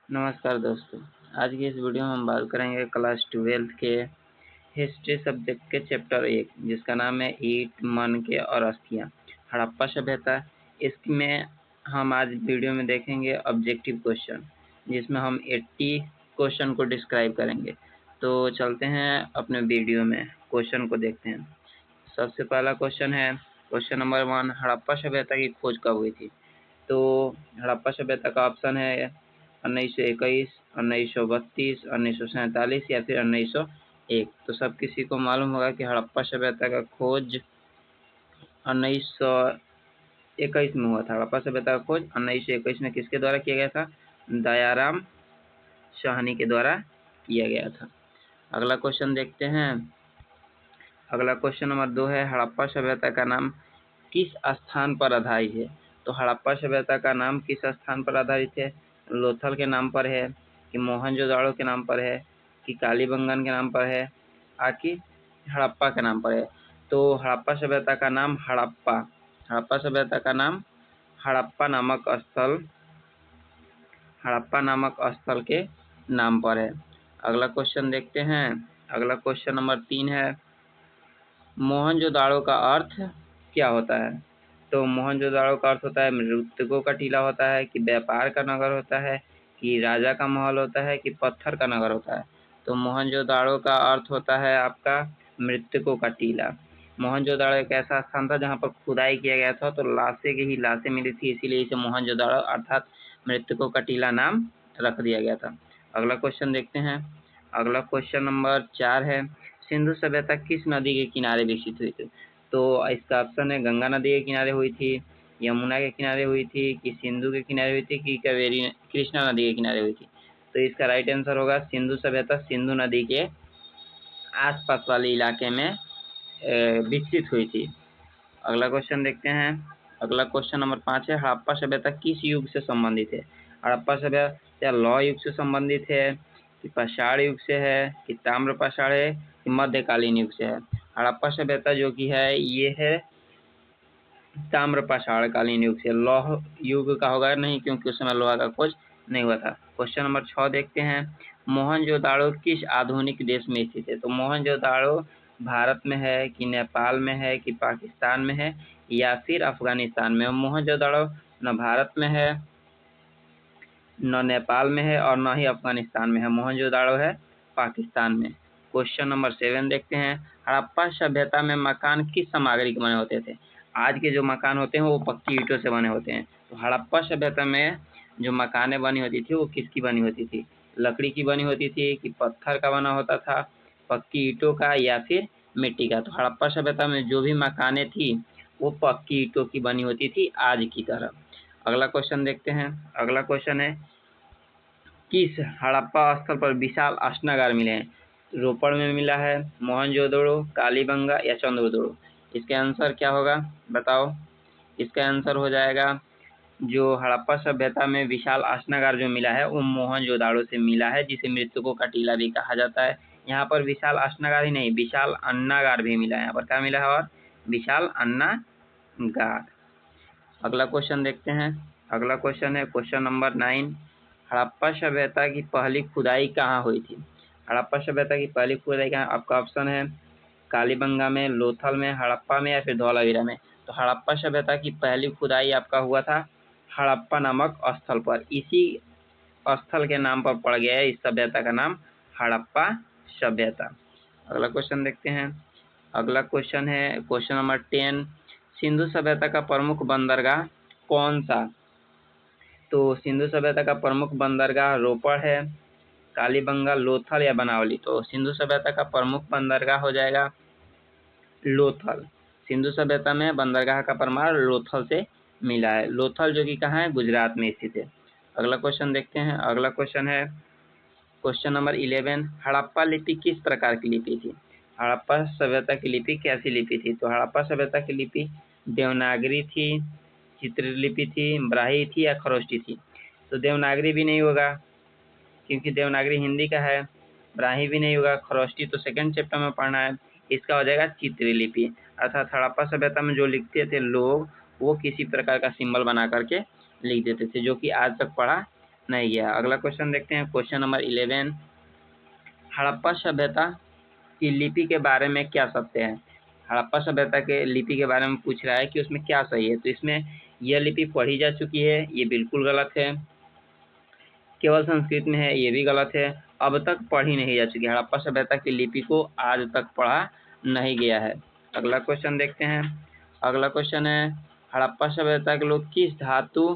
नमस्कार दोस्तों। आज की इस वीडियो में हम बात करेंगे क्लास 12th के हिस्ट्री सब्जेक्ट के चैप्टर 1 जिसका नाम है ईंट, मनके और अस्थियाँ, हड़प्पा सभ्यता। इसमें हम आज वीडियो में देखेंगे ऑब्जेक्टिव क्वेश्चन, जिसमें हम 80 क्वेश्चन को डिस्क्राइब करेंगे। तो चलते हैं अपने वीडियो में, क्वेश्चन को देखते हैं। सबसे पहला क्वेश्चन है क्वेश्चन नंबर 1, हड़प्पा सभ्यता की खोज कब हुई थी? तो हड़प्पा सभ्यता का ऑप्शन है 1921, 1932, 1947 या फिर 1901। तो सब किसी को मालूम होगा कि हड़प्पा सभ्यता का खोज 1921 में हुआ था। हड़प्पा सभ्यता का खोज 1921 में किसके द्वारा किया गया था? दयाराम साहनी के द्वारा किया गया था। अगला क्वेश्चन देखते हैं। अगला क्वेश्चन नंबर 2 है, हड़प्पा सभ्यता का नाम किस स्थान पर आधारित है? तो हड़प्पा सभ्यता का नाम किस स्थान पर आधारित है? लोथल के नाम पर है, कि मोहनजोदाड़ो के नाम पर है, कि कालीबंगन के नाम पर है, आकि हड़प्पा के नाम पर है? तो हड़प्पा सभ्यता का नाम हड़प्पा सभ्यता का नाम हड़प्पा नामक स्थल के नाम पर है। अगला क्वेश्चन देखते हैं। अगला क्वेश्चन नंबर 3 है, मोहनजोदाड़ो का अर्थ क्या होता है? तो मोहनजोदाड़ो का अर्थ होता है मृतकों का टीला होता है, कि व्यापार का नगर होता है, कि राजा का महल होता है, कि पत्थर का नगर होता है? तो मोहनजोदाड़ो का अर्थ होता है आपका मृतकों का टीला। मोहनजोदाड़ो एक ऐसा स्थान था जहाँ पर खुदाई किया गया था, तो लाशें की ही लाशें मिली थी, इसीलिए इसे मोहनजोदाड़ो अर्थात मृतकों का टीला नाम रख दिया गया था। अगला क्वेश्चन देखते हैं। अगला क्वेश्चन नंबर 4 है, सिंधु सभ्यता किस नदी के किनारे विकसित हुई थी? तो इसका ऑप्शन है गंगा नदी के किनारे हुई थी, यमुना के किनारे हुई थी, कि सिंधु के किनारे हुई थी, कि कावेरी कृष्णा नदी के किनारे हुई थी? तो इसका राइट आंसर होगा सिंधु सभ्यता सिंधु नदी के आसपास वाले इलाके में विकसित हुई थी। अगला क्वेश्चन देखते हैं। अगला क्वेश्चन नंबर 5 है, हड़प्पा सभ्यता किस युग से संबंधित है? हड़प्पा सभ्यता लौह युग से संबंधित है, कि पाषाण युग से है, कि ताम्र पाषाण है, कि मध्यकालीन युग से है? हड़प्पा सभ्यता जो कि है ये है ताम्र पाषाण कालीन युग से। लौह युग का होगा नहीं, क्योंकि उस समय लोहा का खोज नहीं हुआ था। क्वेश्चन नंबर 6 देखते हैं। मोहनजोदाड़ो किस आधुनिक देश में स्थित है? तो मोहनजोदाड़ो भारत में है, कि नेपाल में है, कि पाकिस्तान में है, या फिर अफगानिस्तान में? मोहनजोदाड़ो न भारत में है, न नेपाल में है, और न ही अफगानिस्तान में है। मोहनजोदाड़ो है पाकिस्तान में। क्वेश्चन नंबर 7 देखते हैं। हड़प्पा सभ्यता में मकान किस सामग्री के बने होते थे? आज के जो मकान होते हैं वो पक्की ईंटों से बने होते हैं। तो हड़प्पा सभ्यता में जो मकानें बनी होती थी वो किसकी बनी होती थी? लकड़ी की बनी होती थी, कि पत्थर का बना होता था, पक्की ईंटों का, या फिर मिट्टी का? तो हड़प्पा सभ्यता में जो भी मकानें थी वो पक्की ईंटों की बनी होती थी, आज की तरह। अगला क्वेश्चन देखते हैं। अगला क्वेश्चन है, किस हड़प्पा स्थल पर विशाल अश्नागार मिले हैं? रोपड़ में मिला है, मोहनजोदड़ो, कालीबंगा या चंद्रदुर्ग? इसका आंसर क्या होगा बताओ? इसका आंसर हो जाएगा, जो हड़प्पा सभ्यता में विशाल अश्नागार जो मिला है वो मोहनजोदाड़ो से मिला है, जिसे मृतकों का टीला भी कहा जाता है। यहाँ पर विशाल अश्नागार ही नहीं, विशाल अन्नागार भी मिला है। यहाँ पर क्या मिला है? और विशाल अन्नागार। अगला क्वेश्चन देखते हैं। अगला क्वेश्चन है क्वेश्चन नंबर 9, हड़प्पा सभ्यता की पहली खुदाई कहाँ हुई थी? हड़प्पा सभ्यता की पहली खुदाई कहाँ? आपका ऑप्शन है कालीबंगा में, लोथल में, हड़प्पा में, या फिर धौलावीरा में? तो हड़प्पा सभ्यता की पहली खुदाई आपका हुआ था हड़प्पा नामक स्थल पर। इसी स्थल के नाम पर पड़ गया है इस सभ्यता का नाम हड़प्पा सभ्यता। अगला क्वेश्चन देखते हैं। अगला क्वेश्चन है क्वेश्चन नंबर 10, सिंधु सभ्यता का प्रमुख बंदरगाह कौन सा? तो सिंधु सभ्यता का प्रमुख बंदरगाह रोपड़ है, कालीबंगा, लोथल या बनावली? तो सिंधु सभ्यता का प्रमुख बंदरगाह हो जाएगा लोथल। सिंधु सभ्यता में बंदरगाह का प्रमाण लोथल से मिला है। लोथल जो कि कहाँ है? गुजरात में स्थित है। अगला क्वेश्चन देखते हैं। अगला क्वेश्चन है क्वेश्चन नंबर 11, हड़प्पा लिपि किस प्रकार की लिपि थी? हड़प्पा सभ्यता की लिपि कैसी लिपि थी? तो हड़प्पा सभ्यता की लिपि देवनागरी थी, चित्रलिपि थी, ब्राही थी, या खरोष्टी थी? तो देवनागरी भी नहीं होगा, क्योंकि देवनागरी हिंदी का है। ब्राही भी नहीं होगा, खरोष्टी तो सेकंड चैप्टर में पढ़ना है। इसका हो जाएगा चित्रलिपि। अर्थात हड़प्पा सभ्यता में जो लिखते थे लोग, वो किसी प्रकार का सिंबल बना करके लिख देते थे, जो कि आज तक पढ़ा नहीं गया। अगला क्वेश्चन देखते हैं, क्वेश्चन नंबर 11। हड़प्पा सभ्यता की लिपि के बारे में क्या सत्य है? हड़प्पा सभ्यता के लिपि के बारे में पूछ रहा है कि उसमें क्या सही है। तो इसमें यह लिपि पढ़ी जा चुकी है, ये बिल्कुल गलत है। केवल संस्कृत में है, ये भी गलत है। अब तक पढ़ी नहीं जा चुकी। हड़प्पा सभ्यता की लिपि को आज तक पढ़ा नहीं गया है। अगला क्वेश्चन देखते हैं। अगला क्वेश्चन है, हड़प्पा सभ्यता के लोग किस धातु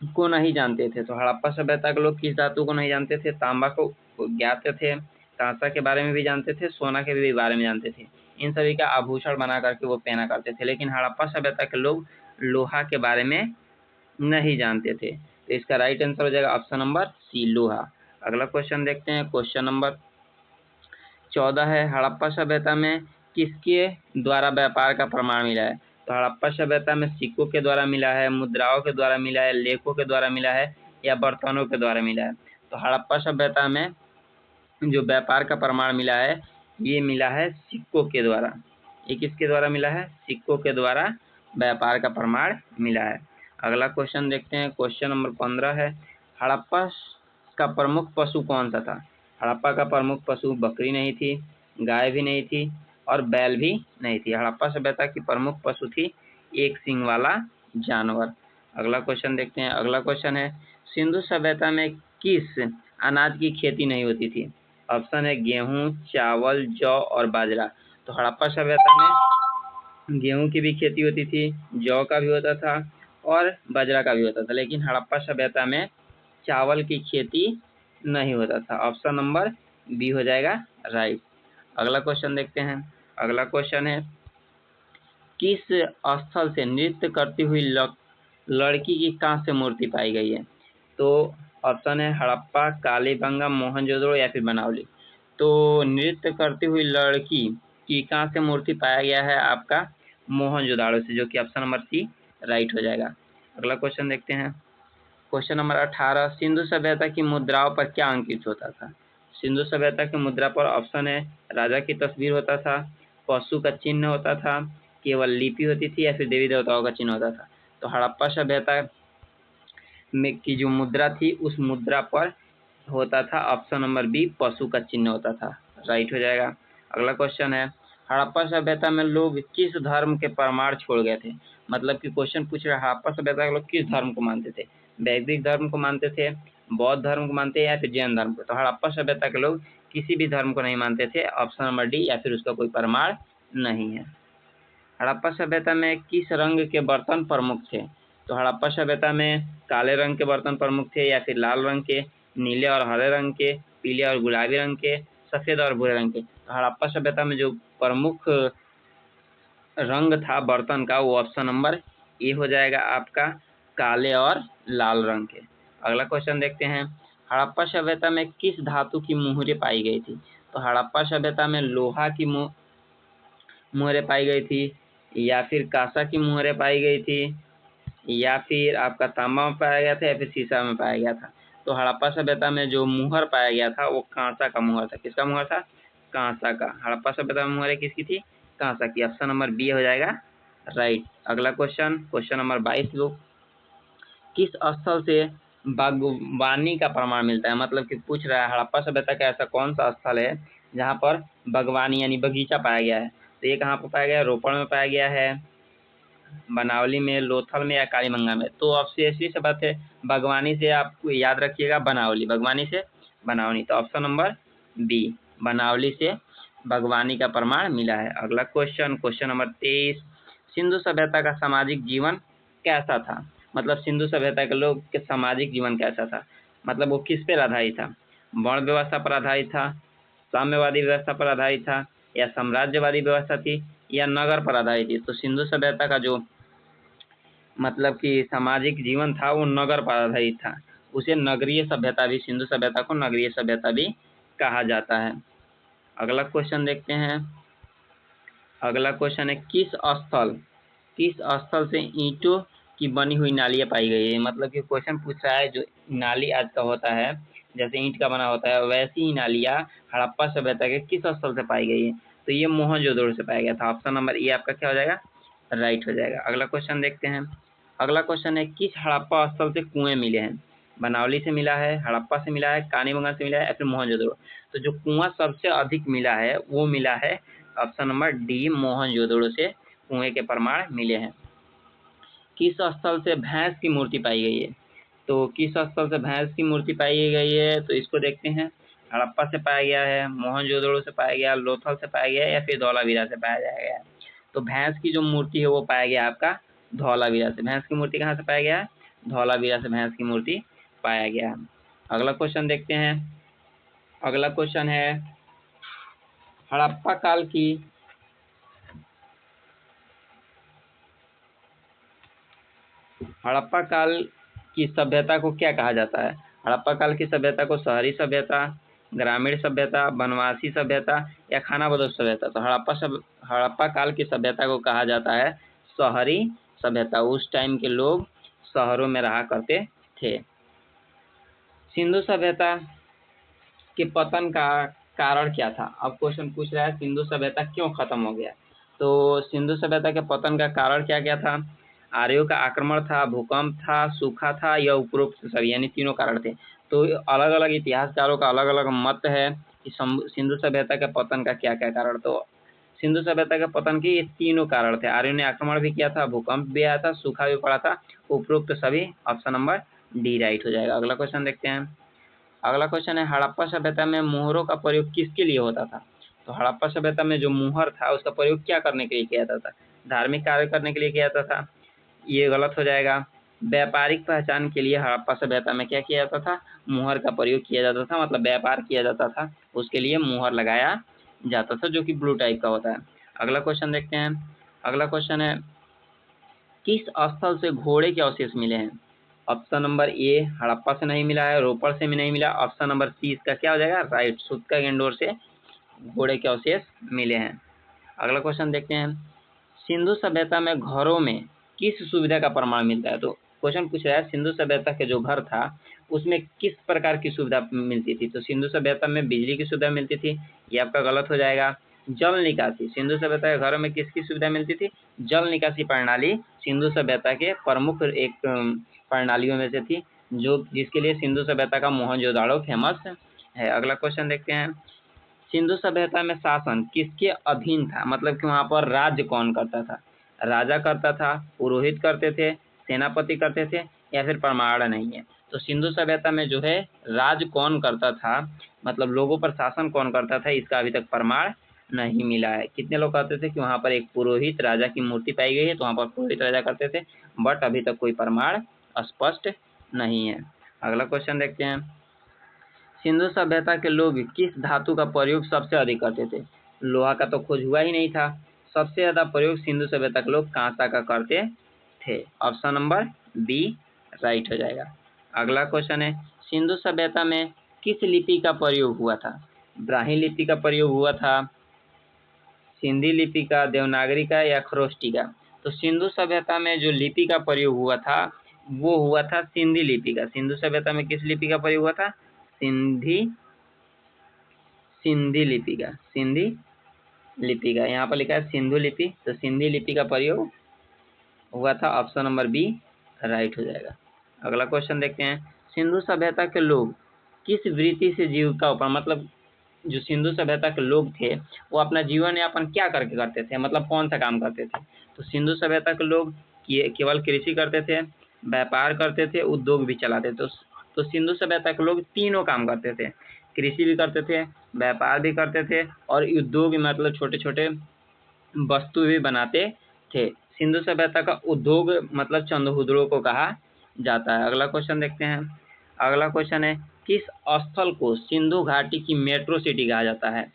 को नहीं जानते थे? तो हड़प्पा सभ्यता के लोग किस धातु को नहीं जानते थे? तांबा को ज्ञात थे, कांसा के बारे में भी जानते थे, सोना के भी बारे में जानते थे। इन सभी का आभूषण बना करके वो पहना करते थे। लेकिन हड़प्पा सभ्यता के लोग लोहा के बारे में नहीं जानते थे। तो इसका राइट आंसर हो जाएगा ऑप्शन नंबर सी, लोहा। अगला क्वेश्चन देखते हैं, क्वेश्चन नंबर 14 है, हड़प्पा सभ्यता में किसके द्वारा व्यापार का प्रमाण मिला है? तो हड़प्पा सभ्यता में सिक्कों के द्वारा मिला है, मुद्राओं के द्वारा मिला है, लेखों के द्वारा मिला है, या बर्तनों के द्वारा मिला है? तो हड़प्पा सभ्यता में जो व्यापार का प्रमाण मिला है, ये मिला है सिक्कों के द्वारा। ये किसके द्वारा मिला है? सिक्कों के द्वारा व्यापार का प्रमाण मिला है। अगला क्वेश्चन देखते हैं, क्वेश्चन नंबर 15 है, हड़प्पा का प्रमुख पशु कौन सा था? हड़प्पा का प्रमुख पशु बकरी नहीं थी, गाय भी नहीं थी, और बैल भी नहीं थी। हड़प्पा सभ्यता की प्रमुख पशु थी एक सींग वाला जानवर। अगला क्वेश्चन देखते हैं। अगला क्वेश्चन है, सिंधु सभ्यता में किस अनाज की खेती नहीं होती थी? ऑप्शन है गेहूं, चावल, जौ और बाजरा। तो हड़प्पा सभ्यता में गेहूं की भी खेती होती थी, जौ का भी होता था, और बाजरा का भी होता था। लेकिन हड़प्पा सभ्यता में चावल की खेती नहीं होता था। ऑप्शन नंबर बी हो जाएगा राइट। अगला क्वेश्चन देखते हैं। अगला क्वेश्चन है, किस स्थल से नृत्य करती हुई लड़की की कांस्य मूर्ति पाई गई है? तो ऑप्शन है हड़प्पा, कालीबंगा, मोहनजोदड़ो या फिर बनावली। तो नृत्य करती हुई लड़की की कांस्य मूर्ति पाया गया है आपका मोहनजोदड़ो से, जो कि ऑप्शन नंबर सी राइट हो जाएगा। अगला क्वेश्चन देखते हैं, क्वेश्चन नंबर 18, सिंधु सभ्यता की मुद्राओं पर क्या अंकित होता था? सिंधु सभ्यता की मुद्रा पर ऑप्शन है राजा की तस्वीर होता था, पशु का चिन्ह होता था, केवल लिपि होती थी, या फिर देवी देवताओं का चिन्ह होता था। तो हड़प्पा सभ्यता में की जो मुद्रा थी, उस मुद्रा पर होता था ऑप्शन नंबर बी, पशु का चिन्ह होता था। राइट हो जाएगा। अगला क्वेश्चन है, हड़प्पा सभ्यता में लोग किस धर्म के प्रमाण छोड़ गए थे? मतलब कि क्वेश्चन पूछ रहा है हड़प्पा सभ्यता के लोग किस धर्म को मानते थे? वैदिक धर्म को मानते थे, बौद्ध धर्म को मानते हैं, या फिर जैन धर्म को? तो हड़प्पा सभ्यता के लोग किसी भी धर्म को नहीं मानते थे। ऑप्शन नंबर डी, या फिर उसका कोई प्रमाण नहीं है। हड़प्पा सभ्यता में किस रंग के बर्तन प्रमुख थे? तो हड़प्पा सभ्यता में काले रंग के बर्तन प्रमुख थे, या फिर लाल रंग के, नीले और हरे रंग के, पीले और गुलाबी रंग के, सफेद और भूरे रंग के? तो हड़प्पा सभ्यता में जो प्रमुख रंग था बर्तन का, वो ऑप्शन नंबर ए हो जाएगा आपका, काले और लाल रंग के। अगला क्वेश्चन देखते हैं, हड़प्पा सभ्यता में किस धातु की मुहरें पाई गई थी? तो हड़प्पा सभ्यता में लोहा की मुहरें पाई गई थी, या फिर कांसा की मुहरें पाई गई थी, या फिर आपका तांबा में पाया गया था, या फिर सीसा में पाया गया था? तो हड़प्पा सभ्यता में जो मुहर पाया गया था वो कांसा का मुहर था। किसका मुहर था? कांसा का। हड़प्पा सभ्यता में मुहरें किसकी थी? कांसा की। ऑप्शन नंबर बी हो जाएगा राइट। अगला क्वेश्चन, क्वेश्चन नंबर 22 लोग, किस स्थल से बागवानी का प्रमाण मिलता है? मतलब कि पूछ रहा है हड़प्पा सभ्यता का ऐसा कौन सा स्थल है जहाँ पर बागवानी यानी बगीचा पाया गया है? तो ये कहाँ पर पाया गया है? रोपड़ में पाया गया है, बनावली में, लोथल में, या कालीबंगा में? तो आपसे ऐसी से बात है, बागवानी से आपको याद रखिएगा बनावली, बागवानी से बनावनी। तो ऑप्शन नंबर बी, बनावली से बागवानी का प्रमाण मिला है। अगला क्वेश्चन, क्वेश्चन नंबर 23, सिंधु सभ्यता का सामाजिक जीवन कैसा था? मतलब सिंधु सभ्यता के लोग के सामाजिक जीवन कैसा था? मतलब वो किस पर आधारित था? वर्ण व्यवस्था पर आधारित था, साम्यवादी व्यवस्था पर आधारित था, या साम्राज्यवादी व्यवस्था थी, या नगर पर आधारित थी? तो सिंधु सभ्यता का जो मतलब कि सामाजिक जीवन था वो नगर पर आधारित था। उसे नगरीय सभ्यता भी, सिंधु सभ्यता को नगरीय सभ्यता भी कहा जाता है। अगला क्वेश्चन देखते हैं। अगला क्वेश्चन है, किस स्थल से ईंटों की बनी हुई नालियाँ पाई गई है? मतलब कि क्वेश्चन पूछ रहा है जो नाली आज का होता है, जैसे ईंट का बना होता है, वैसी ही नालियाँ हड़प्पा सभ्यता के किस स्थल से पाई गई है? तो ये मोहनजोदड़ो से पाया गया था। ऑप्शन नंबर ए आपका क्या हो जाएगा? राइट हो जाएगा। अगला क्वेश्चन देखते हैं। अगला क्वेश्चन है, किस हड़प्पा स्थल से कुएं मिले हैं? बनावली से मिला है, हड़प्पा से मिला है, कानीबंगा से मिला है या फिर मोहनजोदड़ो। तो जो कुआं सबसे अधिक मिला है वो मिला है ऑप्शन नंबर डी, मोहनजोदड़ो से कुएं के प्रमाण मिले हैं। किस स्थल से भैंस की मूर्ति पाई गई है? तो किस स्थल से भैंस की मूर्ति पाई गई है, तो इसको देखते हैं। हड़प्पा से पाया गया है, मोहनजोदड़ो से पाया गया, लोथल से पाया गया या फिर धौलावीरा से पाया गया है। तो भैंस की जो मूर्ति है वो पाया गया आपका धौलावीरा से। भैंस की मूर्ति कहाँ से पाया गया है? धौलावीरा से भैंस की मूर्ति पाया गया है। अगला क्वेश्चन देखते हैं। अगला क्वेश्चन है हड़प्पा काल की सभ्यता को क्या कहा जाता है? हड़प्पा काल की सभ्यता को शहरी सभ्यता, ग्रामीण सभ्यता, वनवासी सभ्यता या खानाबदोश सभ्यता। तो हड़प्पा काल की सभ्यता को कहा जाता है शहरी सभ्यता। उस टाइम के लोग शहरों में रहा करते थे। सिंधु सभ्यता के पतन का कारण क्या था? अब क्वेश्चन पूछ रहा है सिंधु सभ्यता क्यों खत्म हो गया। तो सिंधु सभ्यता के पतन का कारण क्या क्या था? आर्यों का आक्रमण था, भूकंप था, सूखा था या उपरोक्त सभी, यानी तीनों कारण थे। तो अलग अलग इतिहासकारों का अलग अलग मत है कि सिंधु सभ्यता के पतन का क्या क्या कारण। तो सिंधु सभ्यता के पतन के ये तीनों कारण थे। आर्यों ने आक्रमण भी किया था, भूकंप भी आया था, सूखा भी पड़ा था, उपरोक्त सभी। ऑप्शन नंबर डी राइट हो जाएगा। अगला क्वेश्चन देखते हैं। अगला क्वेश्चन है हड़प्पा सभ्यता में मुहरों का प्रयोग किसके लिए होता था? तो हड़प्पा सभ्यता में जो मुहर था उसका प्रयोग क्या करने के लिए किया जाता था? धार्मिक कार्य करने के लिए किया जाता था, ये गलत हो जाएगा। व्यापारिक पहचान के लिए हड़प्पा सभ्यता में क्या किया जाता था? मुहर का प्रयोग किया जाता था, मतलब व्यापार किया जाता था, उसके लिए मुहर लगाया जाता था, जो कि ब्लू टाइप का होता है। अगला क्वेश्चन देखते हैं। अगला क्वेश्चन है किस स्थल से घोड़े के अवशेष मिले हैं? ऑप्शन नंबर ए हड़प्पा से नहीं मिला है, रोपड़ से भी नहीं मिला। ऑप्शन नंबर सी इसका क्या हो जाएगा? राइट, सूत्का गेंडोर से घोड़े के अवशेष मिले हैं। अगला क्वेश्चन देखते हैं। सिंधु सभ्यता में घरों में किस सुविधा का प्रमाण मिलता है? तो क्वेश्चन पूछ रहा है सिंधु सभ्यता के जो घर था उसमें किस प्रकार की सुविधा मिलती थी? तो सिंधु सभ्यता में बिजली की सुविधा मिलती थी, ये आपका गलत हो जाएगा। जल निकासी, सिंधु सभ्यता के घरों में किसकी सुविधा मिलती थी? जल निकासी प्रणाली सिंधु सभ्यता के प्रमुख एक प्रणालियों में से थी, जो जिसके लिए सिंधु सभ्यता का मोहनजोदाड़ो फेमस है। अगला क्वेश्चन देखते हैं। सिंधु सभ्यता में शासन किसके अधीन था? मतलब कि वहाँ पर राज्य कौन करता था? राजा करता था, पुरोहित करते थे, सेनापति करते थे या फिर प्रमाण नहीं है? तो सिंधु सभ्यता में जो है राज कौन करता था, मतलब लोगों पर शासन कौन करता था, इसका अभी तक प्रमाण नहीं मिला है। कितने लोग कहते थे कि वहाँ पर एक पुरोहित राजा की मूर्ति पाई गई है, तो वहाँ पर पुरोहित राजा करते थे, बट अभी तक कोई प्रमाण स्पष्ट नहीं है। अगला क्वेश्चन देखते हैं। सिंधु सभ्यता के लोग किस धातु का प्रयोग सबसे अधिक करते थे? लोहा का तो खोज हुआ ही नहीं था। सबसे ज्यादा प्रयोग सिंधु सभ्यता के लोग कांसा का करते थे। ऑप्शन नंबर बी राइट हो जाएगा। अगला क्वेश्चन है सिंधु सभ्यता में किस लिपि का प्रयोग हुआ था? ब्राह्मी लिपि का प्रयोग हुआ था, सिंधी लिपि का, देवनागरी का या खरोष्टी का? तो सिंधु सभ्यता में जो लिपि का प्रयोग हुआ था वो हुआ था सिंधी लिपि का। सिंधु सभ्यता में किस लिपि का प्रयोग हुआ था? सिंधी लिपि का। सिंधी लिपि का, यहाँ पर लिखा है सिंधु लिपि, तो सिंधी लिपि का प्रयोग हुआ था। ऑप्शन नंबर बी राइट हो जाएगा। अगला क्वेश्चन देखते हैं। सिंधु सभ्यता के लोग किस वृत्ति से जीविका उपार्जन, मतलब जो सिंधु सभ्यता के लोग थे वो अपना जीवन यापन क्या करके करते थे, मतलब कौन सा काम करते थे? तो सिंधु सभ्यता के लोग केवल कृषि करते थे, व्यापार करते थे, उद्योग भी चलाते थे। तो सिंधु सभ्यता के लोग तीनों काम करते थे, कृषि भी करते थे, व्यापार भी करते थे और उद्योग, मतलब छोटे छोटे वस्तु भी बनाते थे। सिंधु सभ्यता का उद्योग मतलब चंद्रहुदड़ो को कहा जाता है। अगला क्वेश्चन देखते हैं। अगला क्वेश्चन है किस स्थल को सिंधु घाटी की मेट्रो सिटी कहा जाता है?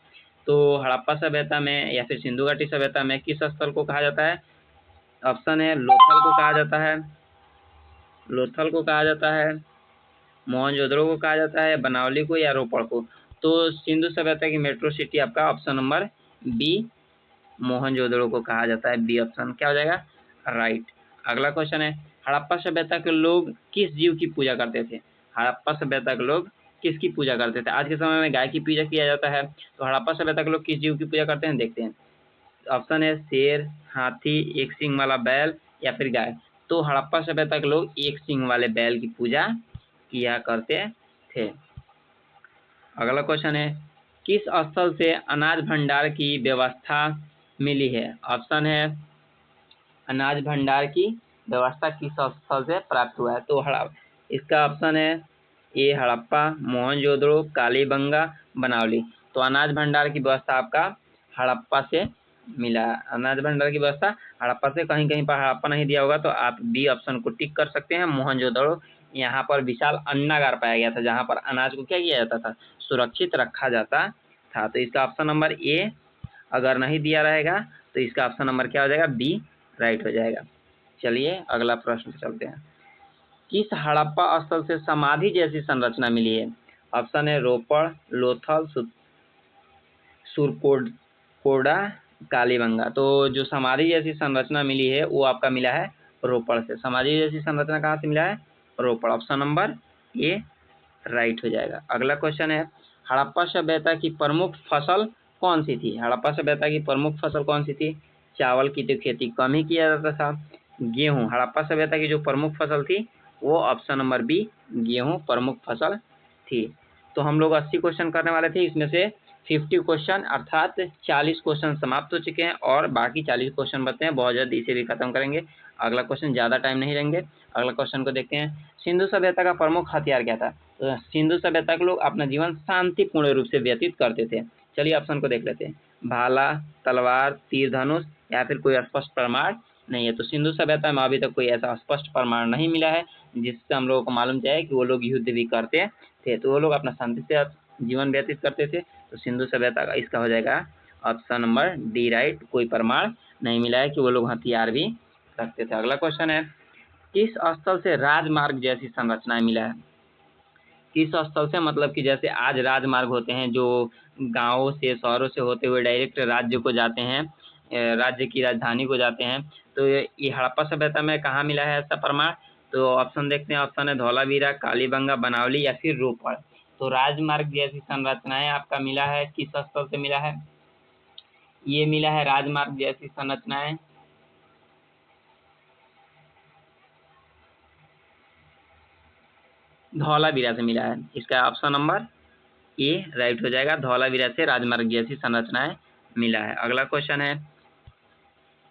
तो हड़प्पा सभ्यता में या फिर सिंधु घाटी सभ्यता में किस स्थल को कहा जाता है? ऑप्शन है लोथल को कहा जाता है, लोथल को कहा जाता है, मोहनजोदड़ो को कहा जाता है, बनावली को या रोपड़ को? तो सिंधु सभ्यता की मेट्रो सिटी आपका ऑप्शन नंबर बी मोहनजोदड़ो को कहा जाता है। बी ऑप्शन क्या हो जाएगा? राइट। अगला क्वेश्चन है हड़प्पा सभ्यता के लोग किस जीव की पूजा करते थे? हड़प्पा सभ्यता के लोग किसकी पूजा करते थे? आज के समय में गाय की पूजा किया जाता है, तो हड़प्पा सभ्यता के लोग किस जीव की पूजा करते हैं, देखते हैं। ऑप्शन है शेर, हाथी, एक सींग वाला बैल या फिर गाय। तो हड़प्पा सभ्यता के लोग एक सींग वाले बैल की पूजा किया करते थे। अगला क्वेश्चन है, किस स्थल से अनाज भंडार की व्यवस्था मिली है? ऑप्शन है अनाज भंडार की व्यवस्था किस स्थल से प्राप्त हुआ है? तो इसका ऑप्शन है ए हड़प्पा, मोहनजोदड़ो, कालीबंगा, बनावली। तो अनाज भंडार की व्यवस्था आपका हड़प्पा से मिला है। अनाज भंडार की व्यवस्था हड़प्पा से, कहीं कहीं पर हड़प्पा नहीं दिया होगा तो आप बी ऑप्शन को टिक कर सकते हैं। मोहनजोदड़ो, यहाँ पर विशाल अन्नागार पाया गया था जहाँ पर अनाज को क्या किया जाता था? सुरक्षित रखा जाता था। तो इसका ऑप्शन नंबर ए अगर नहीं दिया रहेगा तो इसका ऑप्शन नंबर क्या हो जाएगा? बी राइट हो जाएगा। चलिए अगला प्रश्न चलते हैं। किस हड़प्पा स्थल से समाधि जैसी संरचना मिली है? ऑप्शन है रोपड़, लोथल, सुरकोडा, कालीबंगा। तो जो समाधि जैसी संरचना मिली है वो आपका मिला है रोपड़ से। समाधि जैसी संरचना कहाँ से मिला है? रोपड़। ऑप्शन नंबर ए राइट हो जाएगा। अगला क्वेश्चन है, हड़प्पा सभ्यता की प्रमुख फसल कौन सी थी? हड़प्पा सभ्यता की प्रमुख फसल कौन सी थी? चावल की तो खेती कम ही किया जाता था। गेहूं, हड़प्पा सभ्यता की जो प्रमुख फसल थी वो ऑप्शन नंबर बी गेहूं प्रमुख फसल थी। तो हम लोग 80 क्वेश्चन करने वाले थे, इसमें से 50 क्वेश्चन अर्थात 40 क्वेश्चन समाप्त हो चुके हैं और बाकी 40 क्वेश्चन बचे हैं। बहुत जल्द इसे भी खत्म करेंगे। अगला क्वेश्चन ज़्यादा टाइम नहीं लेंगे। अगला क्वेश्चन को देखते हैं। सिंधु सभ्यता का प्रमुख हथियार क्या था? तो सिंधु सभ्यता के लोग अपना जीवन शांतिपूर्ण रूप से व्यतीत करते थे। चलिए ऑप्शन को देख लेते हैं। भाला, तलवार, तीर धनुष या फिर कोई स्पष्ट प्रमाण नहीं है। तो सिंधु सभ्यता में अभी तक कोई ऐसा स्पष्ट प्रमाण नहीं मिला है जिससे हम लोगों को मालूम जाए कि वो लोग युद्ध भी करते थे। तो वो लोग अपना शांति से जीवन व्यतीत करते थे। तो सिंधु सभ्यता का इसका हो जाएगा ऑप्शन नंबर डी राइट। कोई प्रमाण नहीं मिला है कि वो लोग हथियार भी रखते थे। अगला क्वेश्चन है, किस स्थल से राजमार्ग जैसी संरचनाएं मिला है? किस स्थल से, मतलब कि जैसे आज राजमार्ग होते हैं जो गांवों से शहरों से होते हुए डायरेक्ट राज्य को जाते हैं, राज्य की राजधानी को जाते हैं। तो ये हड़प्पा सभ्यता में कहाँ मिला है ऐसा प्रमाण? तो ऑप्शन देखते हैं। ऑप्शन है धौलावीरा, कालीबंगा, बनावली या फिर रोपड़। तो राजमार्ग जैसी संरचनाएं आपका मिला है किस स्थल से मिला है? ये मिला है राजमार्ग जैसी संरचनाएं धौलावीरा से मिला है। इसका ऑप्शन नंबर ए राइट हो जाएगा। धौलावीरा से राजमार्ग जैसी संरचनाएं मिला है। अगला क्वेश्चन है,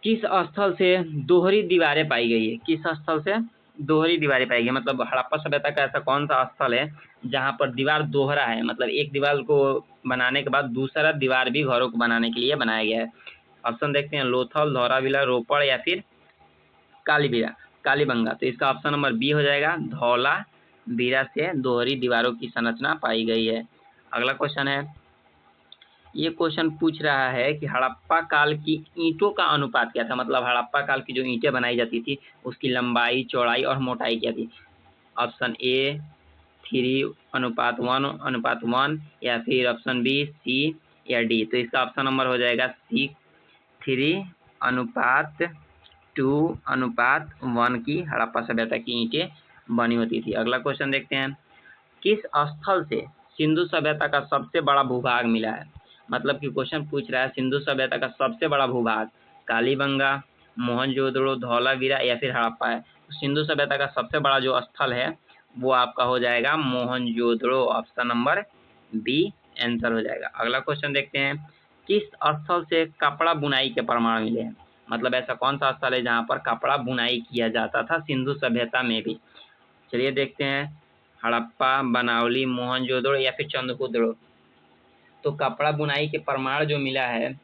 किस स्थल से दोहरी दीवारें पाई गई है? किस स्थल से दोहरी दीवारें पाई गई, मतलब हड़प्पा सभ्यता का ऐसा कौन सा स्थल है जहां पर दीवार दोहरा है, मतलब एक दीवार को बनाने के बाद दूसरा दीवार भी घरों को बनाने के लिए बनाया गया है? ऑप्शन देखते हैं। लोथल, धौलावीरा, रोपड़ या फिर कालीबंगा। तो इसका ऑप्शन नंबर बी हो जाएगा। धौलावीरा से दोहरी दीवारों की संरचना पाई गई है। अगला क्वेश्चन है, ये क्वेश्चन पूछ रहा है कि हड़प्पा काल की ईंटों का अनुपात क्या था? मतलब हड़प्पा काल की जो ईंटें बनाई जाती थी उसकी लंबाई, चौड़ाई और मोटाई क्या थी? ऑप्शन ए 3:1:1 या फिर ऑप्शन बी सी या डी। तो इसका ऑप्शन नंबर हो जाएगा सी 3:2:1 की हड़प्पा सभ्यता की ईंटें बनी होती थी। अगला क्वेश्चन देखते हैं, किस स्थल से सिंधु सभ्यता का सबसे बड़ा भूभाग मिला है? मतलब कि क्वेश्चन पूछ रहा है सिंधु सभ्यता का सबसे बड़ा भूभाग कालीबंगा, मोहनजोदड़ो, धौलावीरा या फिर हड़प्पा है। तो सिंधु सभ्यता का सबसे बड़ा जो स्थल है वो आपका हो जाएगा Mohenjodaro. Option number B answer हो जाएगा। अगला क्वेश्चन देखते हैं, किस स्थल से कपड़ा बुनाई के प्रमाण मिले हैं? मतलब ऐसा कौन सा स्थल है जहाँ पर कपड़ा बुनाई किया जाता था सिंधु सभ्यता में भी? चलिए देखते हैं। हड़प्पा, बनावली, मोहनजोदड़ो या फिर चंद्रहूदड़ो। तो कपड़ा बुनाई के प्रमाण जो मिला है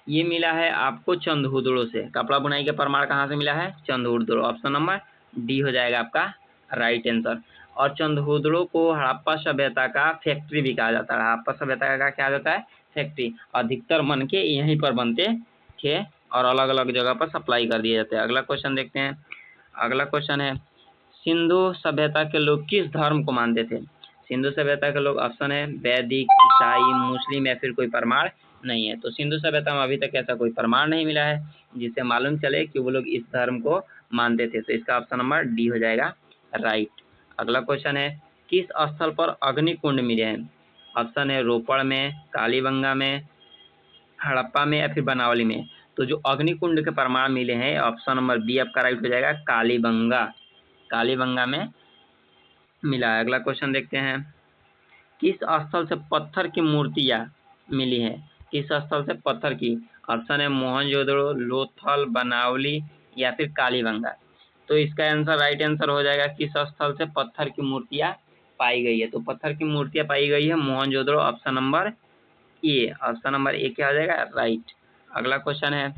ये मिला है आपको चंद्रहूदड़ो से। कपड़ा बुनाई के प्रमाण कहाँ से मिला है? चंद्रहूदड़ो। ऑप्शन नंबर डी हो जाएगा आपका राइट आंसर। और चंद्रहूदड़ो को हड़प्पा सभ्यता का फैक्ट्री भी कहा जाता है। हड़प्पा सभ्यता का क्या जाता है? फैक्ट्री। अधिकतर बन के यहीं पर बनते थे और अलग अलग जगह पर सप्लाई कर दिए जाते हैं। अगला क्वेश्चन देखते हैं। अगला क्वेश्चन है, सिंधु सभ्यता के लोग किस धर्म को मानते थे? सिंधु सभ्यता के लोग, ऑप्शन है वैदिक, ईसाई, मुस्लिम या फिर कोई प्रमाण नहीं है। तो सिंधु सभ्यता में अभी तक ऐसा कोई प्रमाण नहीं मिला है जिससे मालूम चले कि वो लोग इस धर्म को मानते थे। तो इसका ऑप्शन नंबर डी हो जाएगा राइट। अगला क्वेश्चन है, किस स्थल पर अग्निकुंड मिले हैं? ऑप्शन है रोपड़ में, कालीबंगा में, हड़प्पा में या फिर बनावली में। तो जो अग्निकुंड के प्रमाण मिले हैं ऑप्शन नंबर बी आपका राइट हो जाएगा, कालीबंगा। कालीबंगा में मिला है। अगला क्वेश्चन देखते हैं, किस स्थल से पत्थर की मूर्तियां मिली है? किस स्थल से पत्थर की? ऑप्शन है मोहनजोदड़ो, लोथल, बनावली या फिर कालीबंगा। तो इसका आंसर, राइट आंसर हो जाएगा किस स्थल से पत्थर की मूर्तियां पाई गई है। तो पत्थर की मूर्तियां पाई गई है Mohenjodaro, option number A. Option number A क्या हो जाएगा? राइट। अगला क्वेश्चन है,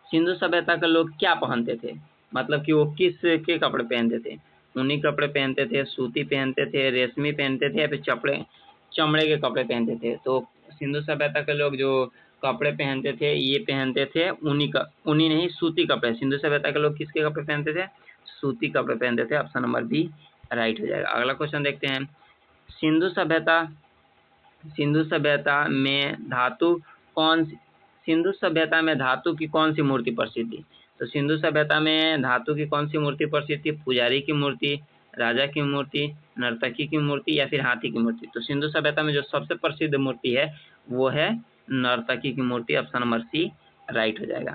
सिंधु सभ्यता के लोग क्या पहनते थे? मतलब कि वो किस के कपड़े पहनते थे? ऊनी कपड़े पहनते थे, सूती पहनते थे, रेशमी पहनते थे या फिर चमड़े के कपड़े पहनते थे? तो सिंधु सभ्यता के लोग जो कपड़े पहनते थे ये पहनते थे ऊनी नहीं, सूती कपड़े। सिंधु सभ्यता के लोग किसके कपड़े पहनते थे? सूती कपड़े पहनते थे। ऑप्शन नंबर बी राइट हो जाएगा। अगला क्वेश्चन देखते हैं, सिंधु सभ्यता में धातु सिंधु सभ्यता में धातु की कौन सी मूर्ति प्रसिद्ध थी? तो सिंधु सभ्यता में धातु की कौन सी मूर्ति प्रसिद्ध थी? पुजारी की मूर्ति, राजा की मूर्ति, नर्तकी की मूर्ति या फिर हाथी की मूर्ति? तो सिंधु सभ्यता में जो सबसे प्रसिद्ध मूर्ति है वो है नर्तकी की मूर्ति। ऑप्शन नंबर सी राइट हो जाएगा।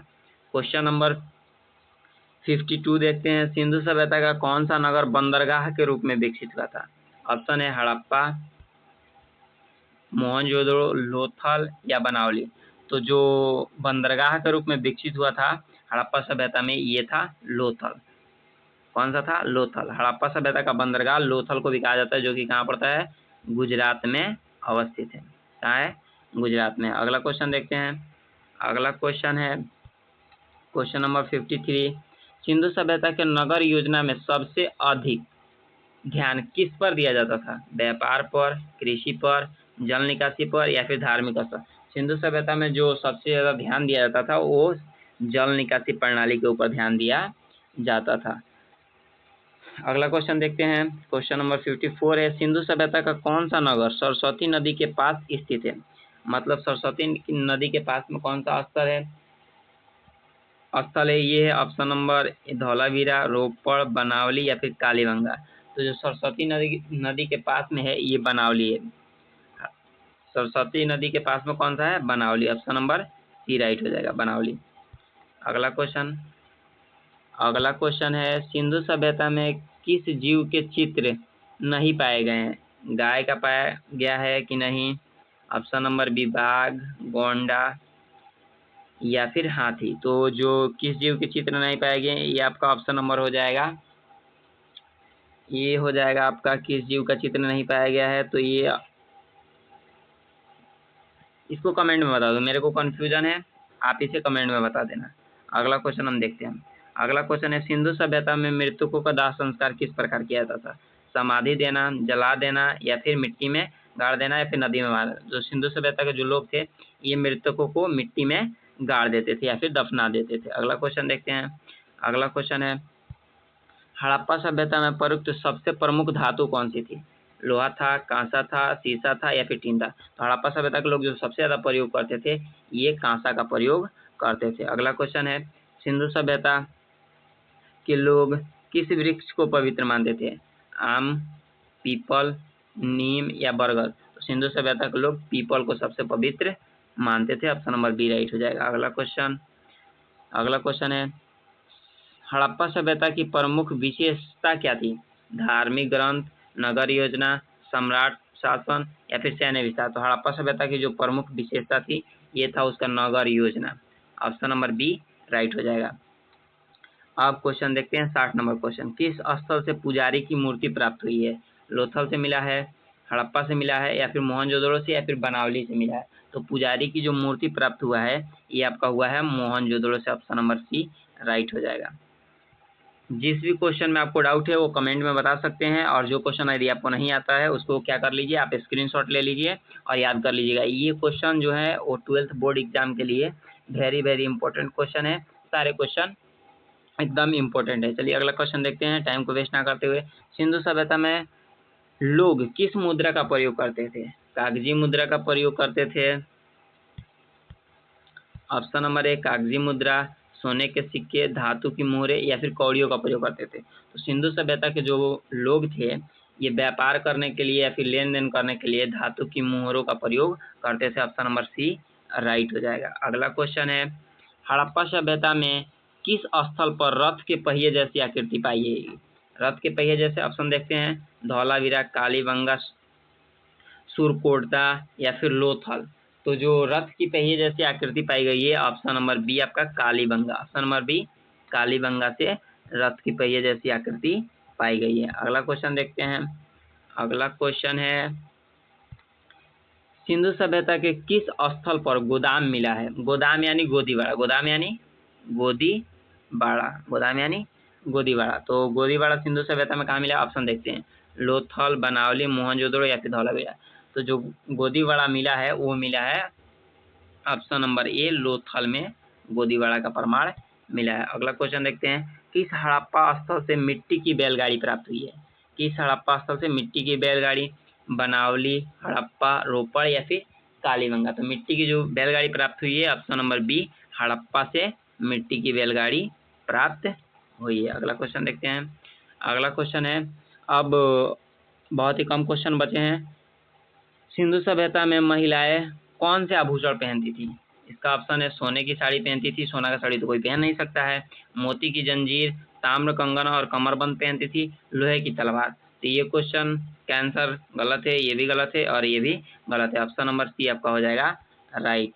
क्वेश्चन नंबर 52 देखते हैं, सिंधु सभ्यता का कौन सा नगर बंदरगाह के रूप में विकसित हुआ था? ऑप्शन है हड़प्पा, मोहनजोदड़ो, लोथल या बनावली। तो जो बंदरगाह के रूप में विकसित हुआ था हड़प्पा सभ्यता में ये था लोथल। कौन सा था? लोथल। हड़प्पा सभ्यता का बंदरगाह लोथल को भी कहा जाता है, जो कि कहाँ पड़ता है? गुजरात में अवस्थित है। कहाँ है? गुजरात में। अगला क्वेश्चन देखते हैं। अगला क्वेश्चन है क्वेश्चन नंबर 53, सिंधु सभ्यता के नगर योजना में सबसे अधिक ध्यान किस पर दिया जाता था? व्यापार पर, कृषि पर, जल निकासी पर या फिर धार्मिक स्थल? सिंधु सभ्यता में जो सबसे ज्यादा ध्यान दिया जाता था वो जल निकासी प्रणाली के ऊपर ध्यान दिया जाता था। अगला क्वेश्चन देखते हैं। क्वेश्चन नंबर 54 है, सिंधु सभ्यता का कौन सा नगर सरस्वती नदी के पास स्थित है? मतलब सरस्वती नदी के पास में कौन सा स्थल है? ये है ऑप्शन नंबर धौलावीरा, रोपड़, बनावली या फिर कालीबंगा। तो जो सरस्वती नदी के पास में है ये बनावली है। सरस्वती नदी के पास में कौन सा है? बनावली। ऑप्शन नंबर सी राइट हो जाएगा, बनावली। अगला क्वेश्चन है, सिंधु सभ्यता में किस जीव के चित्र नहीं पाए गए हैं? गाय का पाया गया है कि नहीं? ऑप्शन नंबर बी बाघ, गोंडा या फिर हाथी। तो जो किस जीव के चित्र नहीं पाए गए ये आपका ऑप्शन नंबर हो जाएगा, ये हो जाएगा आपका किस जीव का चित्र नहीं पाया गया है। तो ये इसको कमेंट में बता दो, मेरे को कंफ्यूजन है, आप इसे कमेंट में बता देना। अगला क्वेश्चन हम देखते हैं। अगला क्वेश्चन है, सिंधु सभ्यता में मृतकों का दाह संस्कार किस प्रकार किया जाता था? समाधि देना, जला देना या फिर मिट्टी में गाड़ देना या फिर नदी में मारना? जो सिंधु सभ्यता के जो लोग थे ये मृतकों को मिट्टी में गाड़ देते थे या फिर दफना देते थे। अगला क्वेश्चन देखते हैं। अगला क्वेश्चन है, हड़प्पा सभ्यता में प्रयुक्त सबसे प्रमुख धातु कौन सी थी? लोहा था, कांसा था, सीसा था या फिर टीन था? तो हड़प्पा सभ्यता के लोग जो सबसे ज्यादा प्रयोग करते थे ये कांसा का प्रयोग करते थे। अगला क्वेश्चन है, सिंधु सभ्यता के लोग किस वृक्ष को पवित्र मानते थे? आम, पीपल, नीम या बरगद? तो सिंधु सभ्यता के लोग पीपल को सबसे पवित्र मानते थे। ऑप्शन नंबर बी राइट हो जाएगा। अगला क्वेश्चन है, हड़प्पा सभ्यता की प्रमुख विशेषता क्या थी? धार्मिक ग्रंथ, नगर योजना, सम्राट शासन या फिर सैन्य विस्तार? तो हड़प्पा सभ्यता की जो प्रमुख विशेषता थी ये था उसका नगर योजना। ऑप्शन नंबर बी राइट हो जाएगा। अब क्वेश्चन देखते हैं 60 नंबर क्वेश्चन, किस स्थल से पुजारी की मूर्ति प्राप्त हुई है? लोथल से मिला है, हड़प्पा से मिला है या फिर मोहनजोदड़ो से या फिर बनावली से मिला है? तो पुजारी की जो मूर्ति प्राप्त हुआ है ये आपका हुआ है मोहनजोदड़ो से। ऑप्शन नंबर सी राइट हो जाएगा। जिस भी क्वेश्चन में आपको डाउट है वो कमेंट में बता सकते हैं, और जो क्वेश्चन यदि आपको नहीं आता है उसको क्या कर लीजिए, आप स्क्रीनशॉट ले लीजिए और याद कर लीजिएगा। ये क्वेश्चन जो है वो 12th बोर्ड एग्जाम के लिए वेरी इंपॉर्टेंट क्वेश्चन है। सारे क्वेश्चन एकदम इम्पोर्टेंट है। चलिए अगला क्वेश्चन देखते हैं टाइम को वेस्ट ना करते हुए। सिंधु सभ्यता में लोग किस मुद्रा का प्रयोग करते थे? कागजी मुद्रा का प्रयोग करते थे। ऑप्शन नंबर ए कागजी मुद्रा, सोने के सिक्के, धातु की मोहरें या फिर कौड़ियों का प्रयोग करते थे? तो सिंधु सभ्यता के जो लोग थे ये व्यापार करने के लिए या फिर लेन देन करने के लिए धातु की मोहरों का प्रयोग करते थे। ऑप्शन नंबर सी राइट हो जाएगा। अगला क्वेश्चन है, हड़प्पा सभ्यता में किस स्थल पर रथ के पहिए जैसी आकृति पाई गई? रथ के पहिए जैसे ऑप्शन देखते हैं, धौलावीरा, कालीबंगा, सुरकोटदा या फिर लोथल। तो जो रथ की पहिए जैसी आकृति पाई गई है ऑप्शन नंबर बी आपका Kalibanga. Option number B Kalibanga से रथ की पहिए जैसी आकृति पाई गई है। अगला क्वेश्चन देखते हैं। अगला क्वेश्चन है, सिंधु सभ्यता के किस स्थल पर गोदाम मिला है? गोदाम यानी गोदीबाड़ा, गोदाम यानी गोदीबाड़ा, गोदाम यानी गोदीबाड़ा। तो गोदीबाड़ा सिंधु सभ्यता में कहाँ मिला? ऑप्शन देखते हैं, लोथल, बनावली, मोहनजोदड़ो या फिर धौलावीरा। तो जो गोदीबाड़ा मिला है वो मिला है ऑप्शन नंबर ए, लोथल में गोदीबाड़ा का प्रमाण मिला है। अगला क्वेश्चन देखते हैं, किस हड़प्पा स्थल से मिट्टी की बैलगाड़ी प्राप्त हुई है? किस हड़प्पा स्थल से मिट्टी की बैलगाड़ी? बनावली, हड़प्पा, रोपड़ या फिर कालीबंगा। तो मिट्टी की जो बैलगाड़ी प्राप्त हुई है ऑप्शन नंबर बी, हड़प्पा से मिट्टी की बैलगाड़ी प्राप्त हुई है। अगला क्वेश्चन देखते हैं। अगला क्वेश्चन है, अब बहुत ही कम क्वेश्चन बचे हैं। सिंधु सभ्यता में महिलाएं कौन से आभूषण पहनती थी? इसका ऑप्शन है, सोने की साड़ी पहनती थी, सोना का साड़ी तो कोई पहन नहीं सकता है, मोती की जंजीर, ताम्र कंगन और कमरबंद पहनती थी, लोहे की तलवार। तो ये क्वेश्चन का आंसर गलत है, ये भी गलत है और ये भी गलत है। ऑप्शन नंबर सी आपका हो जाएगा राइट।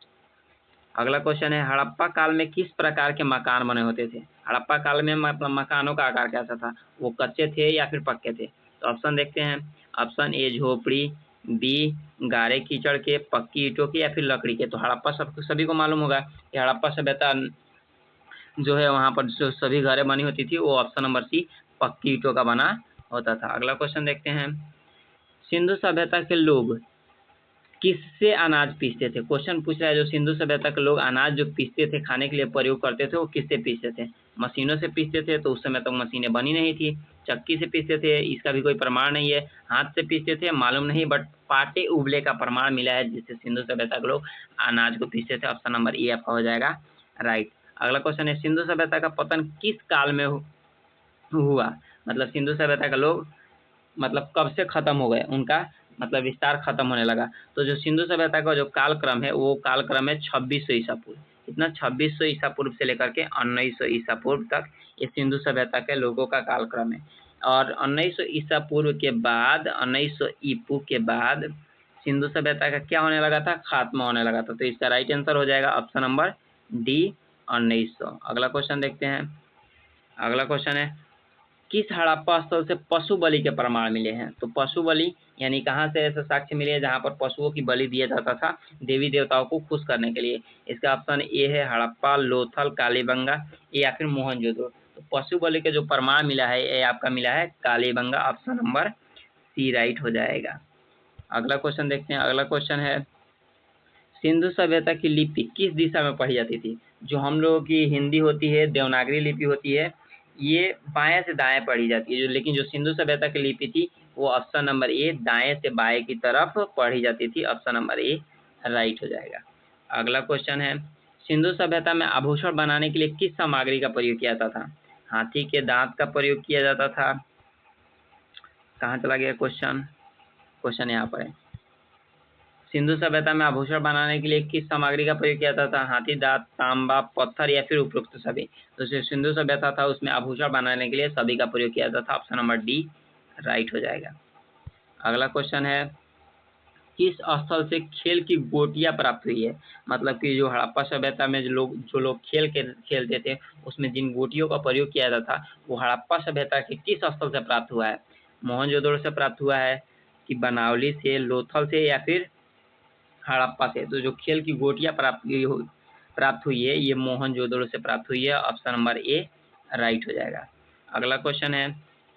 अगला क्वेश्चन है, हड़प्पा काल में किस प्रकार के मकान बने होते थे? हड़प्पा काल में मकानों का आकार कैसा था? वो कच्चे थे या फिर पक्के थे? तो ऑप्शन देखते हैं। ऑप्शन ए झोपड़ी, बी गारे कीचड़ के, पक्की ईंटों के या फिर लकड़ी के। तो हड़प्पा सभी को मालूम होगा कि हड़प्पा सभ्यता जो है वहाँ पर जो सभी घरें बनी होती थी वो ऑप्शन नंबर सी पक्की ईंटों का बना होता था। अगला क्वेश्चन देखते हैं, सिंधु सभ्यता के लोग किससे अनाज पीसते थे? क्वेश्चन पूछ रहा है, जो सिंधु सभ्यता के लोग अनाज जो पीसते थे, खाने के लिए प्रयोग करते थे, वो किससे पीसते थे? मशीनों से पीसते थे, तो उस समय तक मशीनें बनी नहीं थी। चक्की से पीसते थे, इसका भी कोई प्रमाण नहीं है। हाथ से पीसते थे, मालूम नहीं, बट पाटे उबले का प्रमाण मिला है जिससे सिंधु सभ्यता के लोग अनाज को पीसते थे। ऑप्शन नंबर ए आपका हो जाएगा राइट। अगला क्वेश्चन है, सिंधु सभ्यता का पतन किस काल में हुआ? मतलब सिंधु सभ्यता के लोग मतलब कब से खत्म हो गए, उनका मतलब विस्तार खत्म होने लगा। तो जो सिंधु सभ्यता का जो कालक्रम है वो कालक्रम है 2600 ईसा पूर्व। इतना 2600 ईसा पूर्व से लेकर के 1900 ईसा पूर्व तक ये सिंधु सभ्यता के लोगों का कालक्रम है। और 1900 ईसा पूर्व के बाद 1900 ईपू के बाद सिंधु सभ्यता का क्या होने लगा था? खात्मा होने लगा था। तो इसका राइट आंसर हो जाएगा ऑप्शन नंबर डी 1900। अगला क्वेश्चन देखते हैं। अगला क्वेश्चन है, किस हड़प्पा स्थल से पशु बलि के प्रमाण मिले हैं? तो पशु बलि यानी कहाँ से ऐसे साक्ष्य मिले हैं जहाँ पर पशुओं की बलि दिया जाता था देवी देवताओं को खुश करने के लिए? इसका ऑप्शन ए है हड़प्पा, लोथल, कालीबंगा या फिर मोहनजोदड़ो। तो पशु बलि के जो प्रमाण मिला है ये आपका मिला है Kalibanga. Option number C right हो जाएगा। अगला क्वेश्चन देखते हैं। अगला क्वेश्चन है, सिंधु सभ्यता की लिपि किस दिशा में पढ़ी जाती थी? जो हम लोगों की हिंदी होती है, देवनागरी लिपि होती है, ये बाएं से दाएं पढ़ी जाती है। लेकिन जो सिंधु सभ्यता की लिपि थी वो ऑप्शन नंबर ए दाएं से बाएं की तरफ पढ़ी जाती थी। ऑप्शन नंबर ए राइट हो जाएगा। अगला क्वेश्चन है, सिंधु सभ्यता में आभूषण बनाने के लिए किस सामग्री का प्रयोग किया जाता था? हाथी के दांत का प्रयोग किया जाता था। कहाँ चला गया क्वेश्चन? क्वेश्चन यहाँ पर है, सिंधु सभ्यता में आभूषण बनाने के लिए किस सामग्री का प्रयोग किया जाता था? हाथी दांत, तांबा, पत्थर या फिर उपरोक्त सभी। तो जो सिंधु सभ्यता था उसमें आभूषण बनाने के लिए सभी का प्रयोग किया जाता था। ऑप्शन नंबर डी राइट हो जाएगा। अगला क्वेश्चन है, किस स्थल से खेल की गोटियां प्राप्त हुई है? मतलब कि जो हड़प्पा सभ्यता में जो लोग खेलते थे उसमें जिन गोटियों का प्रयोग किया जाता था वो हड़प्पा सभ्यता के किस स्थल से प्राप्त हुआ है? मोहनजोदड़ो से प्राप्त हुआ है कि बनावली से, लोथल से या फिर हड़प्पा से? तो जो खेल की गोटियां प्राप्त हुई है ये मोहनजोदड़ो से प्राप्त हुई है। ऑप्शन नंबर ए राइट हो जाएगा। अगला क्वेश्चन है,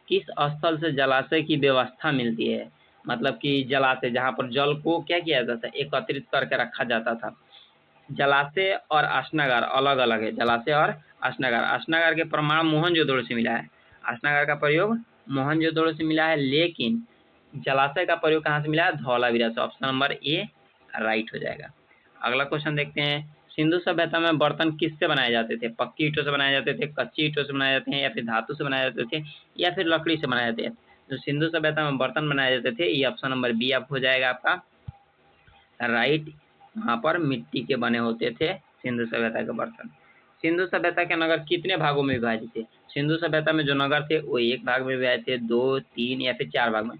किस स्थल से जलाशय की व्यवस्था मिलती है? मतलब कि जलाशय जहाँ पर जल को क्या किया जाता है? एकत्रित करके रखा जाता था। जलाशय और आसनागार अलग अलग है। जलाशय और आसनागार, आसनागार के प्रमाण मोहनजोदड़ो से मिला है, आसनागार का प्रयोग मोहनजोदड़ो से मिला है, लेकिन जलाशय का प्रयोग कहाँ से मिला है? धौलावीरा से। ऑप्शन नंबर ए राइट हो जाएगा। अगला क्वेश्चन देखते हैं, सिंधु सभ्यता में बर्तन किससे बनाए जाते थे? पक्की ईंटों से बनाए जाते थे, कच्ची ईंटों से बनाए जाते हैं या फिर धातु से बनाए जाते थे या फिर लकड़ी से बनाए जाते हैं? जो सिंधु सभ्यता में बर्तन बनाए जाते थे ये ऑप्शन नंबर बी आप हो जाएगा आपका राइट। वहाँ पर मिट्टी के बने होते थे सिंधु सभ्यता के बर्तन। सिंधु सभ्यता के नगर कितने भागों में विभाजित थे? सिंधु सभ्यता में जो नगर थे वो एक भाग में विभाजित थे, 2, 3 या फिर 4 भाग में।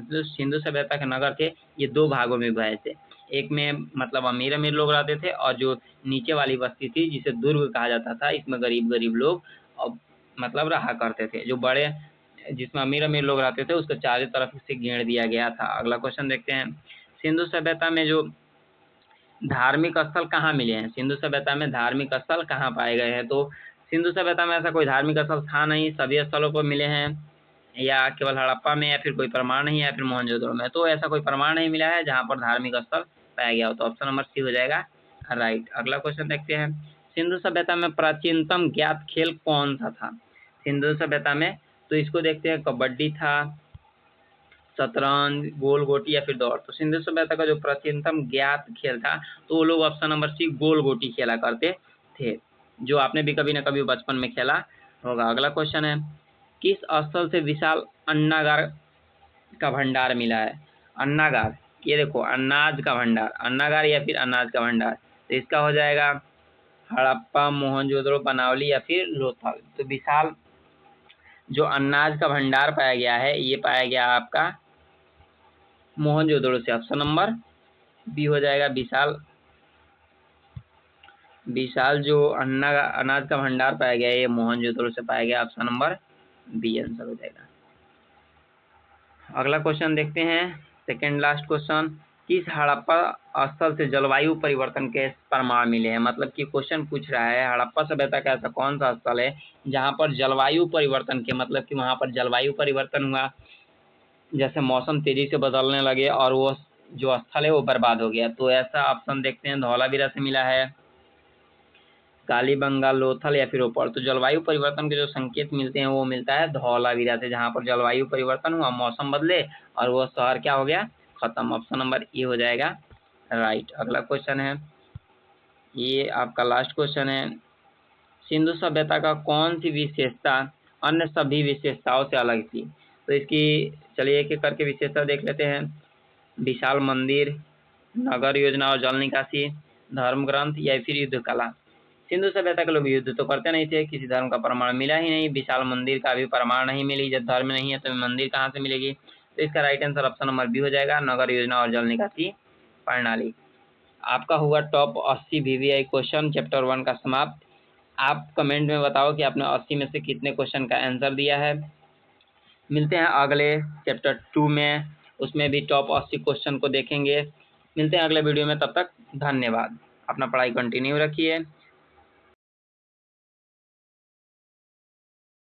तो सिंधु सभ्यता के नगर थे ये 2 भागों में विभाजित थे। एक में मतलब अमीर अमीर लोग रहते थे और जो नीचे वाली बस्ती थी जिसे दुर्ग कहा जाता था, इसमें गरीब गरीब लोग मतलब रहा करते थे। जो बड़े जिसमें अमीर अमीर लोग रहते थे उसको चारों तरफ से घेर दिया गया था। अगला क्वेश्चन देखते हैं, सिंधु सभ्यता में जो धार्मिक स्थल कहाँ मिले हैं? सिंधु सभ्यता में धार्मिक स्थल कहाँ पाए गए हैं? तो सिंधु सभ्यता में ऐसा कोई धार्मिक स्थल था नहीं, सभी स्थलों पर मिले हैं, या केवल हड़प्पा में, या फिर कोई प्रमाण नहीं है, या फिर मोहनजोदड़ो में। तो ऐसा कोई प्रमाण नहीं मिला है जहाँ पर धार्मिक स्थल पाया गया हो। तो ऑप्शन नंबर सी हो जाएगा राइट। अगला क्वेश्चन देखते हैं, सिंधु सभ्यता में प्राचीनतम ज्ञात खेल कौन सा था? सिंधु सभ्यता में तो इसको देखते हैं, कबड्डी था, शतरंज, गोल गोटी या फिर दौड़। तो सिंधु सभ्यता का जो प्राचीनतम ज्ञात खेल था तो वो लोग ऑप्शन नंबर सी गोल गोटी खेला करते थे, जो आपने भी कभी न कभी बचपन में खेला होगा। अगला क्वेश्चन है, किस स्थल से विशाल अन्नागार का भंडार मिला है? अन्नागार, ये देखो अनाज का भंडार, अन्नागार या फिर अनाज का भंडार। तो इसका हो जाएगा हड़प्पा, मोहनजोदड़ो, बनावली या फिर लोथल। तो विशाल जो अनाज का भंडार पाया गया है ये पाया गया आपका मोहनजोदड़ो से। ऑप्शन नंबर बी हो जाएगा विशाल जो अनाज का भंडार पाया गया है ये मोहनजोदड़ो से पाया गया। ऑप्शन नंबर बी आंसर हो जाएगा। अगला क्वेश्चन देखते हैं, सेकेंड लास्ट क्वेश्चन, किस हड़प्पा स्थल से जलवायु परिवर्तन के प्रमाण मिले हैं? मतलब कि क्वेश्चन पूछ रहा है हड़प्पा सभ्यता का ऐसा कौन सा स्थल है जहाँ पर जलवायु परिवर्तन के मतलब कि वहाँ पर जलवायु परिवर्तन हुआ, जैसे मौसम तेजी से बदलने लगे और वो जो स्थल है वो बर्बाद हो गया। तो ऐसा ऑप्शन देखते हैं, धौलावीरा से मिला है, कालीबंगा, लोथल या फिर ऊपर। तो जलवायु परिवर्तन के जो संकेत मिलते हैं वो मिलता है धौलावीरा से, जहाँ पर जलवायु परिवर्तन हुआ, मौसम बदले और वो शहर क्या हो गया, खत्म। ऑप्शन नंबर ए हो जाएगा राइट। अगला क्वेश्चन है, ये आपका लास्ट क्वेश्चन है, सिंधु सभ्यता का कौन सी विशेषता अन्य सभी विशेषताओं से अलग थी? तो इसकी चलिए एक एक करके विशेषता देख लेते हैं। विशाल मंदिर, नगर योजना और जल निकासी, धर्म ग्रंथ या फिर युद्ध कला। सिंधु सभ्यता के लोग युद्ध तो करते नहीं थे, किसी धर्म का प्रमाण मिला ही नहीं, विशाल मंदिर का भी प्रमाण नहीं मिली, जब धर्म नहीं है तो मंदिर कहाँ से मिलेगी। तो इसका right answer option number B हो जाएगा, नगर योजना और जल निकासी प्रणाली। आपका हुआ टॉप 80 VVI क्वेश्चन चैप्टर 1 का समाप्त। आप कमेंट में बताओ कि आपने 80 में से कितने क्वेश्चन का आंसर दिया है। मिलते हैं अगले चैप्टर 2 में, उसमें भी टॉप 80 क्वेश्चन को देखेंगे। मिलते हैं अगले वीडियो में, तब तक धन्यवाद। अपना पढ़ाई कंटिन्यू रखिए।